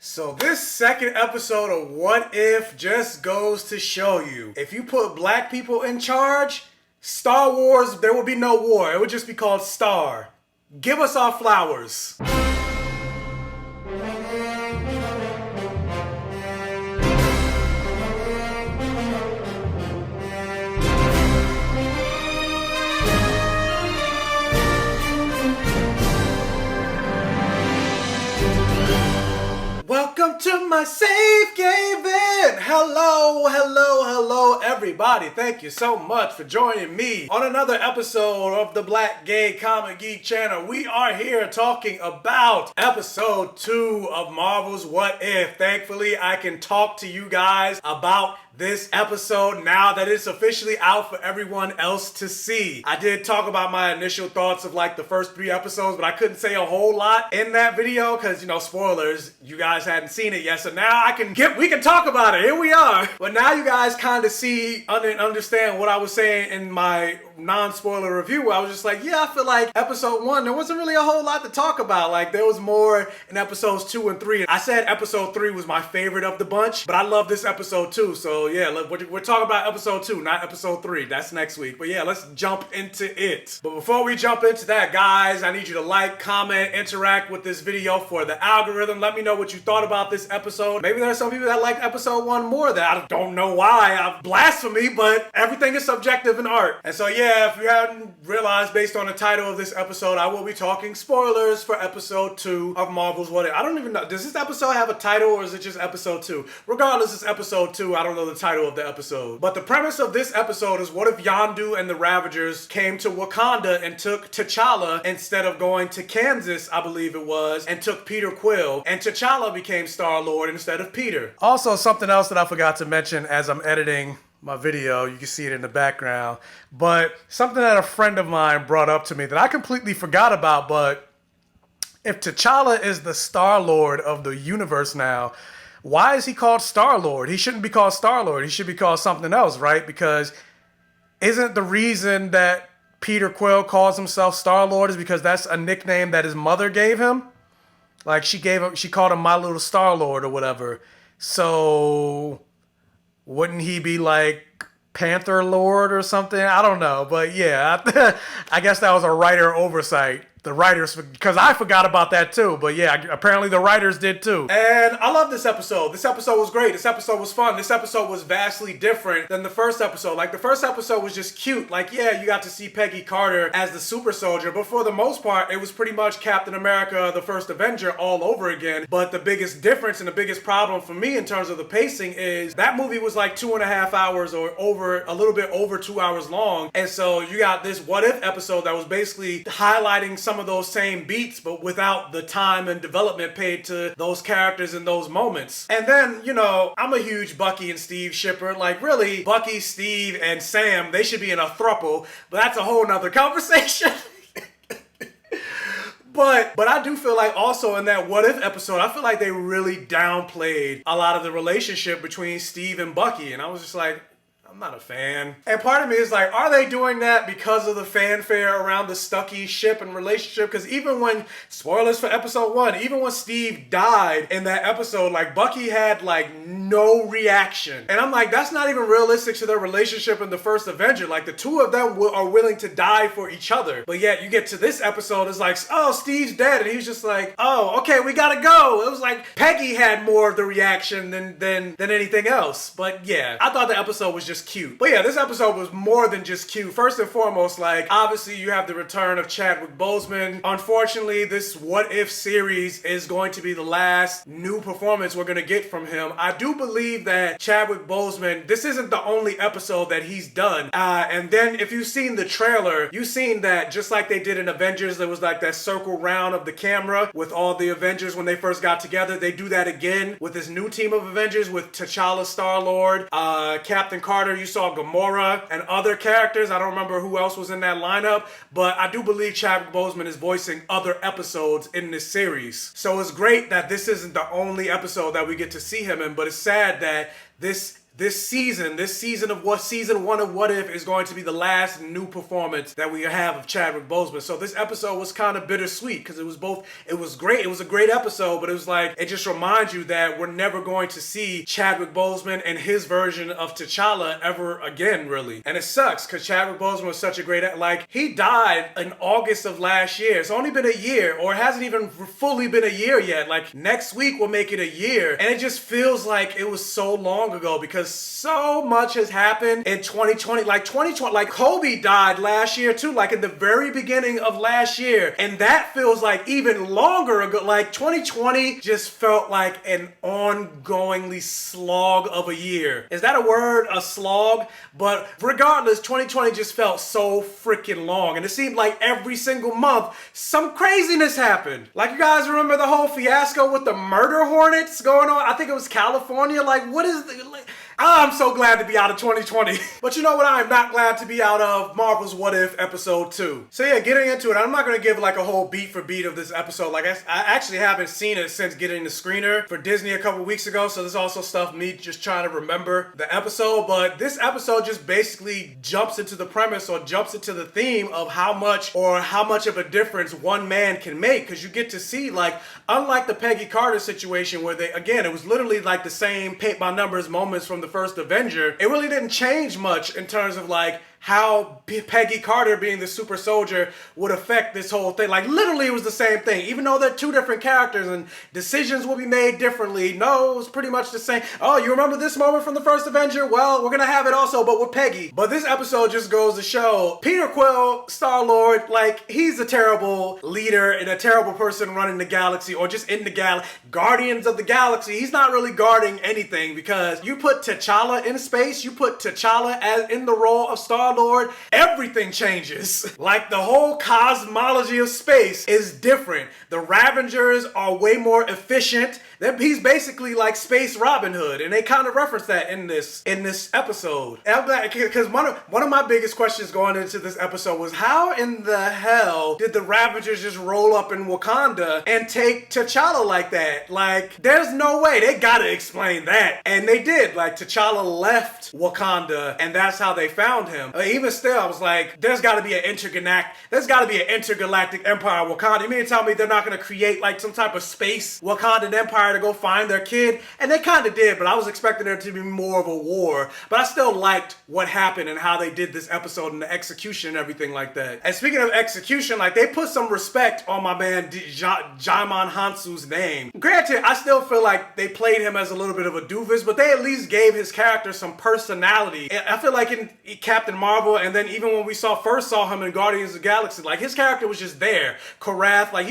So this second episode of What If just goes to show you, if you put black people in charge, Star Wars, there will be no war. It would just be called Star. Give us our flowers. Welcome to my safe haven. Hello, everybody. Thank you so much for joining me on another episode of the Black Gay Comic Geek channel. We are here talking about episode 2 of Marvel's What If. Thankfully, I can talk to you guys about this episode now that it's officially out for everyone else to see. I did talk about my initial thoughts of like the first 3 episodes, but I couldn't say a whole lot in that video because, you know, spoilers, you guys hadn't seen it yet. So now we can talk about it. Here we are. But now you guys kind of see and understand what I was saying in my non-spoiler review. I was just like, yeah, I feel like episode 1, there wasn't really a whole lot to talk about. Like there was more in episodes 2 and 3. I said episode 3 was my favorite of the bunch, but I love this episode too. So yeah, we're talking about episode 2, not episode 3. That's next week. But yeah, let's jump into it. But before we jump into that, guys, I need you to like, comment, interact with this video for the algorithm. Let me know what you thought about this episode. Maybe there are some people that liked episode 1 more that I don't know why. Blasphemy, but everything is subjective in art. And so yeah, if you hadn't realized based on the title of this episode, I will be talking spoilers for episode 2 of Marvel's What If. I don't even know, does this episode have a title or is it just episode 2? Regardless, it's episode 2. I don't know the title of the episode. But the premise of this episode is, what if Yondu and the Ravagers came to Wakanda and took T'Challa instead of going to Kansas, I believe it was, and took Peter Quill, and T'Challa became Star-Lord instead of Peter. Also, something else that I forgot to mention as I'm editing my video, you can see it in the background, but something that a friend of mine brought up to me that I completely forgot about, but if T'Challa is the Star-Lord of the universe now, why is he called Star-Lord? He shouldn't be called Star-Lord. He should be called something else, right? Because isn't the reason that Peter Quill calls himself Star-Lord is because that's a nickname that his mother gave him? Like she called him My Little Star-Lord or whatever. So wouldn't he be like Panther Lord or something? I don't know. But yeah, I guess that was a writer oversight. The writers, because I forgot about that too. But yeah, apparently the writers did too. And I love this episode. This episode was great. This episode was fun. This episode was vastly different than the first episode. Like the first episode was just cute. Like yeah, you got to see Peggy Carter as the super soldier. But for the most part, it was pretty much Captain America, the first Avenger all over again. But the biggest difference and the biggest problem for me in terms of the pacing is that movie was like 2.5 hours or a little bit over 2 hours long. And so you got this What If episode that was basically highlighting some of those same beats, but without the time and development paid to those characters in those moments. And then, you know, I'm a huge Bucky and Steve shipper. Like, really, Bucky, Steve, and Sam, they should be in a throuple, but that's a whole nother conversation. But I do feel like also in that What If episode, I feel like they really downplayed a lot of the relationship between Steve and Bucky, and I was just like, I'm not a fan. And part of me is like, are they doing that because of the fanfare around the Stucky ship and relationship? Because even when, spoilers for episode 1, even when Steve died in that episode, like Bucky had like no reaction. And I'm like, that's not even realistic to their relationship in the first Avenger. Like the two of them are willing to die for each other. But yet you get to this episode, it's like, oh, Steve's dead. And he's just like, oh, okay, we gotta go. It was like Peggy had more of the reaction than anything else. But yeah, I thought the episode was just cute. But yeah, this episode was more than just cute. First and foremost, like, obviously you have the return of Chadwick Boseman. Unfortunately, this What If series is going to be the last new performance we're going to get from him. I do believe that Chadwick Boseman, this isn't the only episode that he's done. And then if you've seen the trailer, you've seen that just like they did in Avengers, there was like that circle round of the camera with all the Avengers when they first got together. They do that again with this new team of Avengers with T'Challa, Star-Lord, Captain Carter, you saw Gamora, and other characters. I don't remember who else was in that lineup, but I do believe Chadwick Boseman is voicing other episodes in this series. So it's great that this isn't the only episode that we get to see him in, but it's sad that this this season of what season 1 of What If is going to be the last new performance that we have of Chadwick Boseman. So this episode was kind of bittersweet because it was great. It was a great episode, but it was like, it just reminds you that we're never going to see Chadwick Boseman and his version of T'Challa ever again, really. And it sucks because Chadwick Boseman was such a great, like, he died in August of last year. It's only been a year, or it hasn't even fully been a year yet. Like, next week will make it a year. And it just feels like it was so long ago because so much has happened in 2020. Like 2020, like Kobe died last year too, like in the very beginning of last year. And that feels like even longer ago. Like 2020 just felt like an ongoingly slog of a year. Is that a word? A slog? But regardless, 2020 just felt so freaking long. And it seemed like every single month, some craziness happened. Like, you guys remember the whole fiasco with the murder hornets going on? I think it was California. Like, what is the... Like, I'm so glad to be out of 2020. But you know what I am not glad to be out of? Marvel's What If episode 2. So yeah, getting into it, I'm not going to give like a whole beat for beat of this episode. Like I actually haven't seen it since getting the screener for Disney a couple weeks ago. So there's also stuff me just trying to remember the episode. But this episode just basically jumps into the premise or jumps into the theme of how much of a difference one man can make. Because you get to see, like, unlike the Peggy Carter situation where it was literally like the same paint by numbers moments from the first Avenger, it really didn't change much in terms of like how Peggy Carter being the super soldier would affect this whole thing. Like, literally it was the same thing. Even though they're two different characters and decisions will be made differently, no, it was pretty much the same. Oh, you remember this moment from the first Avenger? Well, we're gonna have it also, but with Peggy. But this episode just goes to show Peter Quill, Star-Lord, like, he's a terrible leader and a terrible person running the galaxy, or just in the Guardians of the Galaxy. He's not really guarding anything because you put T'Challa in space, you put T'Challa as in the role of Star-Lord, everything changes. Like, the whole cosmology of space is different. The Ravengers are way more efficient. He's basically like Space Robin Hood, and they kind of reference that in this episode. And I'm glad, because one of my biggest questions going into this episode was, how in the hell did the Ravengers just roll up in Wakanda and take T'Challa like that? Like, there's no way. They gotta explain that. And they did. Like, T'Challa left Wakanda, and that's how they found him. Even still, I was like, there's gotta be an intergalactic empire of Wakanda. You mean to tell me they're not gonna create like some type of space Wakandan empire to go find their kid? And they kind of did, but I was expecting there to be more of a war. But I still liked what happened and how they did this episode and the execution and everything like that. And speaking of execution, like, they put some respect on my man Djimon Hounsou's name. Granted, I still feel like they played him as a little bit of a doofus, but they at least gave his character some personality. And I feel like in Captain Marvel, and then even when we first saw him in Guardians of the Galaxy, like, his character was just there. Korath, like,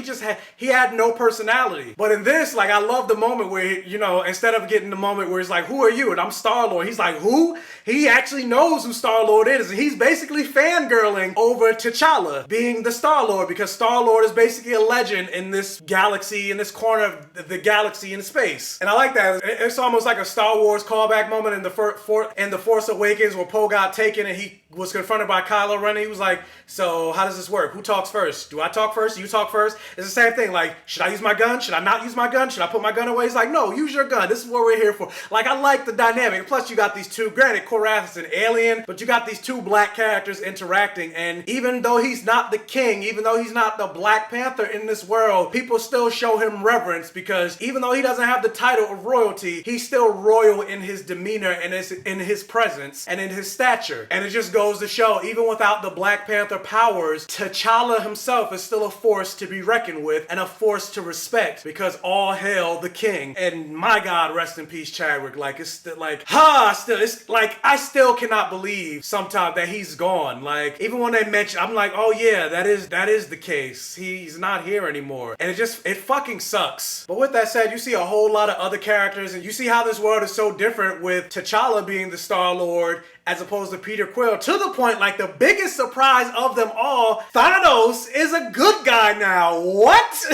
he had no personality. But in this, like, I love the moment where, you know, instead of getting the moment where he's like, who are you? And I'm Star-Lord. He's like, who? He actually knows who Star-Lord is. And he's basically fangirling over T'Challa being the Star-Lord, because Star-Lord is basically a legend in this galaxy, in this corner of the galaxy in space. And I like that. It's almost like a Star Wars callback moment in the Force Awakens where Poe got taken and he was confronted by Kylo Ren. He was like, so how does this work? Who talks first? Do I talk first? Do you talk first? It's the same thing. Like, should I use my gun? Should I not use my gun? Should I put my gun away? He's like, no, use your gun. This is what we're here for. Like, I like the dynamic. Plus, you got these two, granted, Korath is an alien, but you got these two black characters interacting. And even though he's not the king, even though he's not the Black Panther in this world, people still show him reverence, because even though he doesn't have the title of royalty, he's still royal in his demeanor and in his presence and in his stature. And it just goes to show, even without the Black Panther powers, T'Challa himself is still a force to be reckoned with and a force to respect, because all hail the king. And my God, rest in peace, Chadwick. Like, it's still like, it's like, I still cannot believe sometimes that he's gone. Like, even when they mention, I'm like, oh yeah, that is the case. He's not here anymore. And it fucking sucks. But with that said, you see a whole lot of other characters, and you see how this world is so different with T'Challa being the Star-Lord as opposed to Peter Quill, to the point, like, the biggest surprise of them all, Thanos is a good guy now. What?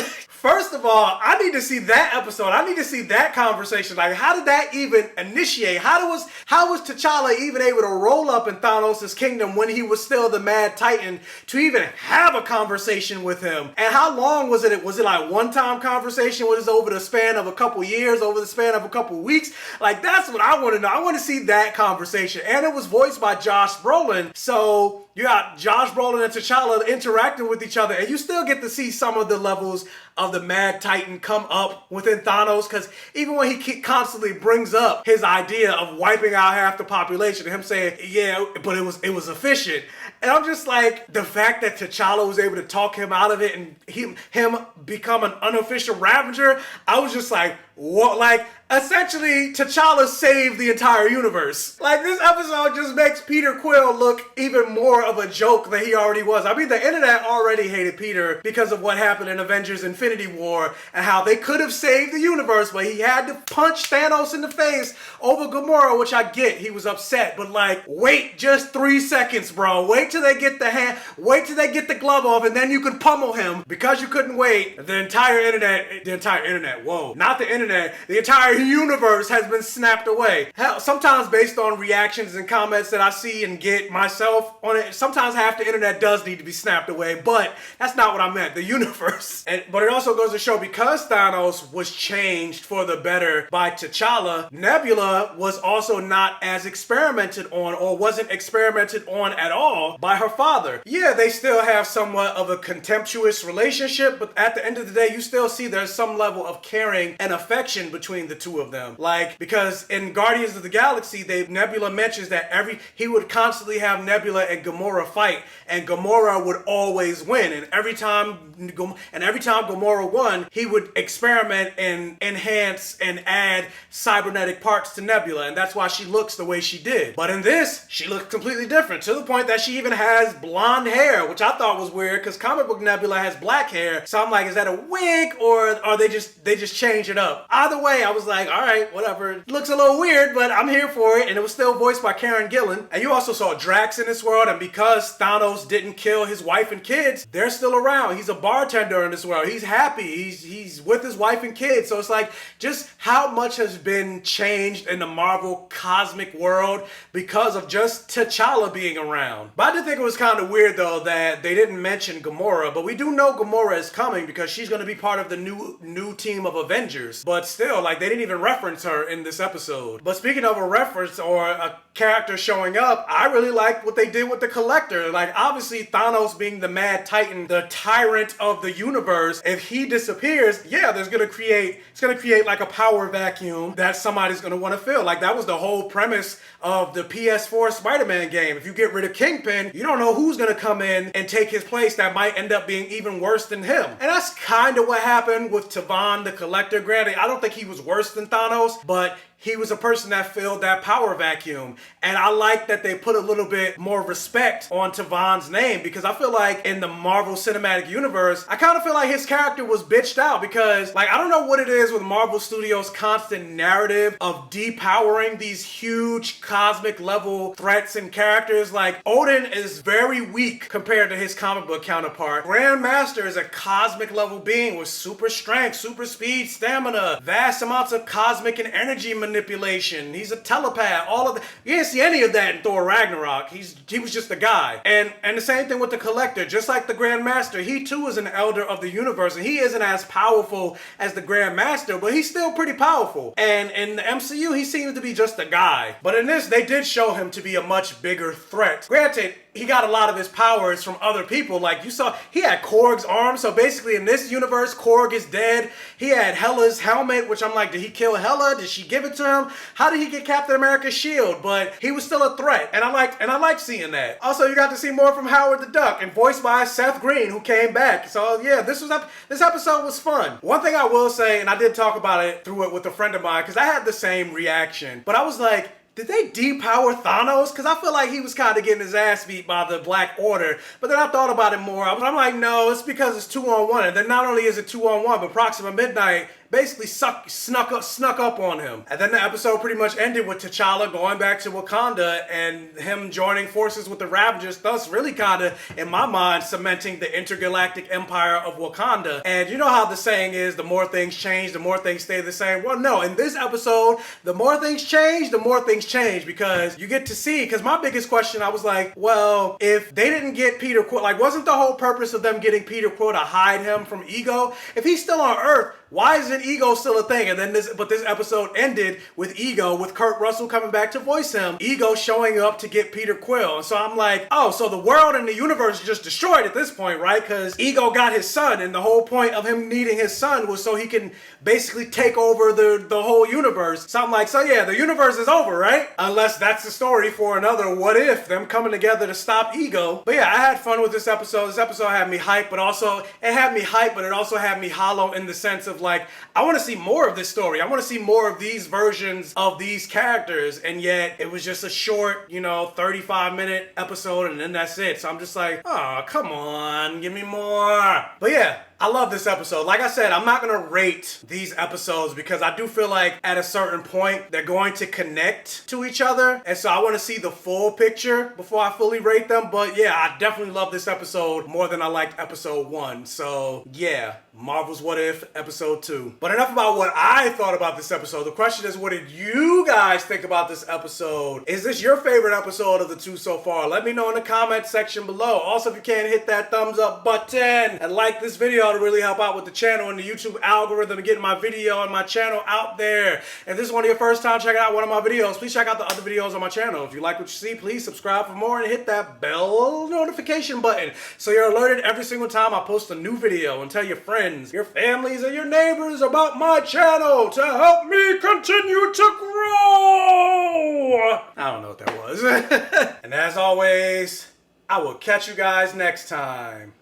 First of all, I need to see that episode. I need to see that conversation. Like, how did that even initiate? How was T'Challa even able to roll up in Thanos' kingdom when he was still the Mad Titan to even have a conversation with him? And how long was it? Was it like one-time conversation? Was it over the span of a couple years, over the span of a couple weeks? Like, that's what I want to know. I want to see that conversation. And it was voiced by Josh Brolin. So you got Josh Brolin and T'Challa interacting with each other, and you still get to see some of the levels of the Mad Titan come up within Thanos, because even when he constantly brings up his idea of wiping out half the population, him saying, yeah, but it was efficient. And I'm just like, the fact that T'Challa was able to talk him out of it and him become an unofficial Ravager, I was just like, what? Like, essentially, T'Challa saved the entire universe. Like, this episode just makes Peter Quill look even more of a joke than he already was. I mean, the internet already hated Peter because of what happened in Avengers Infinity War and how they could have saved the universe, but he had to punch Thanos in the face over Gamora, which I get. He was upset, but like, wait just 3 seconds, bro. Wait till they get the glove off, and then you can pummel him. Because you couldn't wait, the entire internet, whoa, not the internet, the entire universe has been snapped away. Hell, sometimes based on reactions and comments that I see and get myself on it, sometimes half the internet does need to be snapped away, but that's not what I meant, the universe. But it also goes to show, because Thanos was changed for the better by T'Challa, Nebula was also not as experimented on, or wasn't experimented on at all, by her father. Yeah, they still have somewhat of a contemptuous relationship, but at the end of the day, you still see there's some level of caring and affection between the two of them. Like, because in Guardians of the Galaxy, Nebula mentions that he would constantly have Nebula and Gamora fight, and Gamora would always win. And every time Gamora won, he would experiment and enhance and add cybernetic parts to Nebula, and that's why she looks the way she did. But in this, she looks completely different, to the point that she even has blonde hair, which I thought was weird, because comic book Nebula has black hair. So I'm like, is that a wig, or are they just change it up? Either way, I was like, all right, whatever. It looks a little weird, but I'm here for it. And it was still voiced by Karen Gillan. And you also saw Drax in this world. And because Thanos didn't kill his wife and kids, they're still around. He's a bartender in this world. He's happy. He's with his wife and kids. So it's like, just how much has been changed in the Marvel cosmic world because of just T'Challa being around. But I did think it was kind of weird, though, that they didn't mention Gamora. But we do know Gamora is coming because she's going to be part of the new team of Avengers. But still, like, they didn't even reference her in this episode. But speaking of a reference or a character showing up, I really liked what they did with the Collector. Like, obviously, Thanos being the Mad Titan, the tyrant of the universe, if he disappears, yeah, it's gonna create like a power vacuum that somebody's gonna want to fill. Like, that was the whole premise of the PS4 Spider-Man game. If you get rid of Kingpin, you don't know who's gonna come in and take his place that might end up being even worse than him. And that's kind of what happened with Tavon the Collector. Granted, I don't think he was worse than Thanos, but he was a person that filled that power vacuum. And I like that they put a little bit more respect on Tavon's name, because I feel like in the Marvel Cinematic Universe, I kind of feel like his character was bitched out, because, like, I don't know what it is with Marvel Studios' constant narrative of depowering these huge cosmic level threats and characters. Like, Odin is very weak compared to his comic book counterpart. Grandmaster is a cosmic level being with super strength, super speed, stamina, vast amounts of cosmic and energy manipulation. He's a telepath. All of that. You didn't see any of that in Thor Ragnarok. He was just a guy. And the same thing with the Collector. Just like the Grandmaster, he too is an elder of the universe, and he isn't as powerful as the Grandmaster, but he's still pretty powerful. And in the MCU, he seems to be just a guy. But in this, they did show him to be a much bigger threat. Granted, he got a lot of his powers from other people. Like, you saw, he had Korg's arm. So basically in this universe, Korg is dead. He had Hela's helmet, which I'm like, did he kill Hela? Did she give it to him? How did he get Captain America's shield? But he was still a threat. And I liked seeing that. Also, you got to see more from Howard the Duck, and voiced by Seth Green, who came back. So yeah, this episode was fun. One thing I will say, and I did talk about it through it with a friend of mine, because I had the same reaction, but I was like, did they depower Thanos? Because I feel like he was kind of getting his ass beat by the Black Order. But then I thought about it more. I'm like, no, it's because it's 2-on-1. And then not only is it 2-on-1, but Proxima Midnight basically snuck up on him. And then the episode pretty much ended with T'Challa going back to Wakanda and him joining forces with the Ravagers, thus really kind of, in my mind, cementing the intergalactic empire of Wakanda. And you know how the saying is, the more things change, the more things stay the same. Well, no, in this episode, the more things change, the more things change, because you get to see, because my biggest question, I was like, well, if they didn't get Peter Quill, like, wasn't the whole purpose of them getting Peter Quill to hide him from Ego? If he's still on Earth, why isn't Ego still a thing? And then this episode ended with Ego, with Kurt Russell coming back to voice him, Ego showing up to get Peter Quill. And so I'm like, oh, so the world and the universe is just destroyed at this point, right? Because Ego got his son, and the whole point of him needing his son was so he can basically take over the whole universe. So I'm like, so yeah, the universe is over, right? Unless that's the story for another what if, them coming together to stop Ego. But yeah, I had fun with this episode. This episode had me hyped, but also, it had me hyped, but it also had me hollow in the sense of like, I want to see more of this story. I want to see more of these versions of these characters, and yet it was just a short, 35-minute episode, and then that's it. So I'm just like, oh, come on, give me more. But yeah, I love this episode. Like I said, I'm not going to rate these episodes because I do feel like at a certain point they're going to connect to each other. And so I want to see the full picture before I fully rate them. But yeah, I definitely love this episode more than I liked episode 1. So yeah, Marvel's What If episode 2. But enough about what I thought about this episode. The question is, what did you guys think about this episode? Is this your favorite episode of the 2 so far? Let me know in the comment section below. Also, if you can, hit that thumbs up button and like this video to really help out with the channel and the YouTube algorithm and getting my video and my channel out there. If this is one of your first time checking out one of my videos, please check out the other videos on my channel. If you like what you see, please subscribe for more and hit that bell notification button so you're alerted every single time I post a new video, and tell your friends, your families, and your neighbors about my channel to help me continue to grow. I don't know what that was. And as always, I will catch you guys next time.